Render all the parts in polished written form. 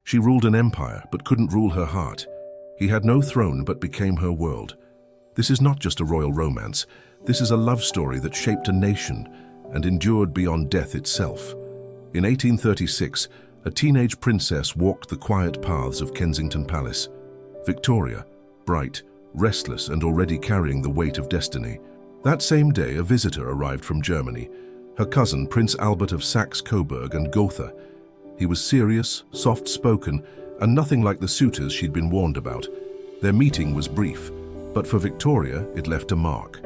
She ruled an empire, but couldn't rule her heart. He had no throne, but became her world. This is not just a royal romance. This is a love story that shaped a nation and endured beyond death itself. In 1836, a teenage princess walked the quiet paths of Kensington Palace. Victoria, bright, restless, and already carrying the weight of destiny. That same day, a visitor arrived from Germany, her cousin, Prince Albert of Saxe-Coburg and Gotha. He was serious, soft-spoken, and nothing like the suitors she'd been warned about. Their meeting was brief, but for Victoria, it left a mark.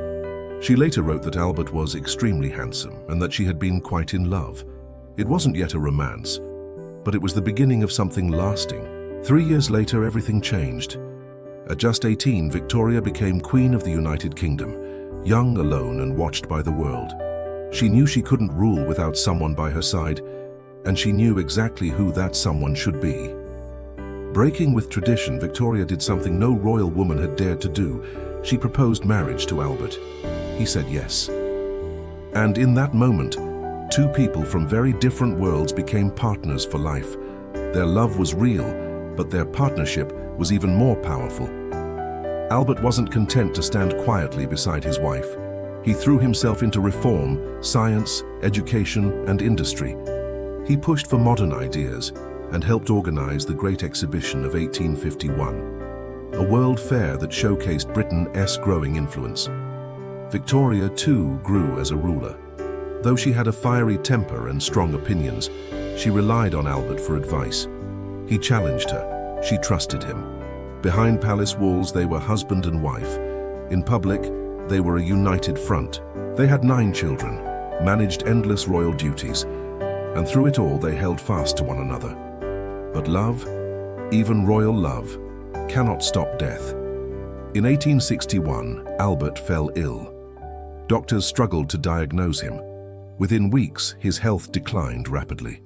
She later wrote that Albert was extremely handsome and that she had been quite in love. It wasn't yet a romance, but it was the beginning of something lasting. 3 years later, everything changed. At just 18, Victoria became Queen of the United Kingdom, young, alone, and watched by the world. She knew she couldn't rule without someone by her side, and she knew exactly who that someone should be. Breaking with tradition, Victoria did something no royal woman had dared to do. She proposed marriage to Albert. He said yes. And in that moment, two people from very different worlds became partners for life. Their love was real, but their partnership was even more powerful. Albert wasn't content to stand quietly beside his wife. He threw himself into reform, science, education, and industry. He pushed for modern ideas and helped organize the Great Exhibition of 1851, a world fair that showcased Britain's growing influence. Victoria, too, grew as a ruler. Though she had a fiery temper and strong opinions, she relied on Albert for advice. He challenged her. She trusted him. Behind palace walls, they were husband and wife. In public, they were a united front. They had 9 children, managed endless royal duties, and through it all, they held fast to one another. But love, even royal love, cannot stop death. In 1861, Albert fell ill. Doctors struggled to diagnose him. Within weeks, his health declined rapidly.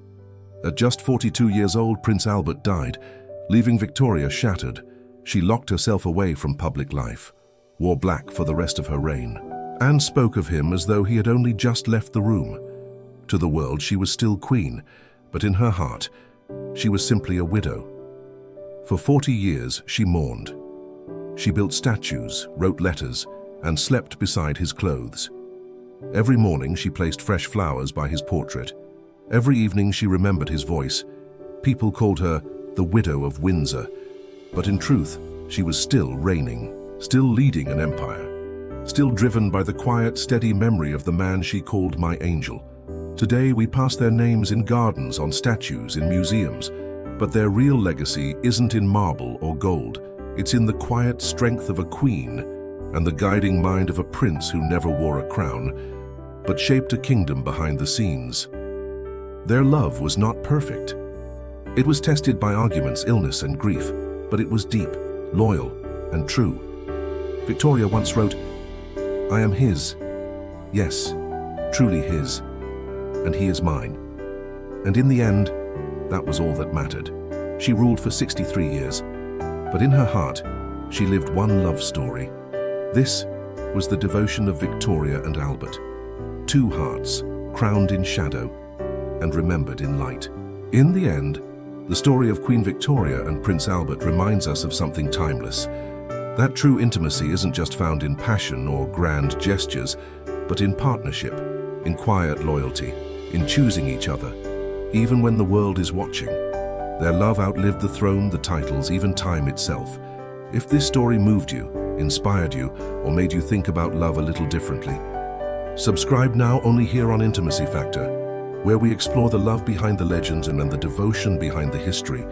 At just 42 years old, Prince Albert died, leaving Victoria shattered. She locked herself away from public life, wore black for the rest of her reign, and spoke of him as though he had only just left the room. To the world, she was still queen, but in her heart, she was simply a widow. For 40 years, she mourned. She built statues, wrote letters, and slept beside his clothes. Every morning, she placed fresh flowers by his portrait. Every evening, she remembered his voice. People called her the Widow of Windsor, but in truth, she was still reigning, still leading an empire, still driven by the quiet, steady memory of the man she called my angel. Today, we pass their names in gardens, on statues, in museums, but their real legacy isn't in marble or gold. It's in the quiet strength of a queen and the guiding mind of a prince who never wore a crown, but shaped a kingdom behind the scenes. Their love was not perfect. It was tested by arguments, illness, and grief, but it was deep, loyal, and true. Victoria once wrote, "I am his, yes, truly his, and he is mine." And in the end, that was all that mattered. She ruled for 63 years, but in her heart, she lived one love story. This was the devotion of Victoria and Albert. 2 hearts, crowned in shadow and remembered in light. In the end, the story of Queen Victoria and Prince Albert reminds us of something timeless. That true intimacy isn't just found in passion or grand gestures, but in partnership, in quiet loyalty, in choosing each other, even when the world is watching. Their love outlived the throne, the titles, even time itself. If this story moved you, inspired you, or made you think about love a little differently, subscribe now only here on Intimacy Factor, where we explore the love behind the legends and the devotion behind the history.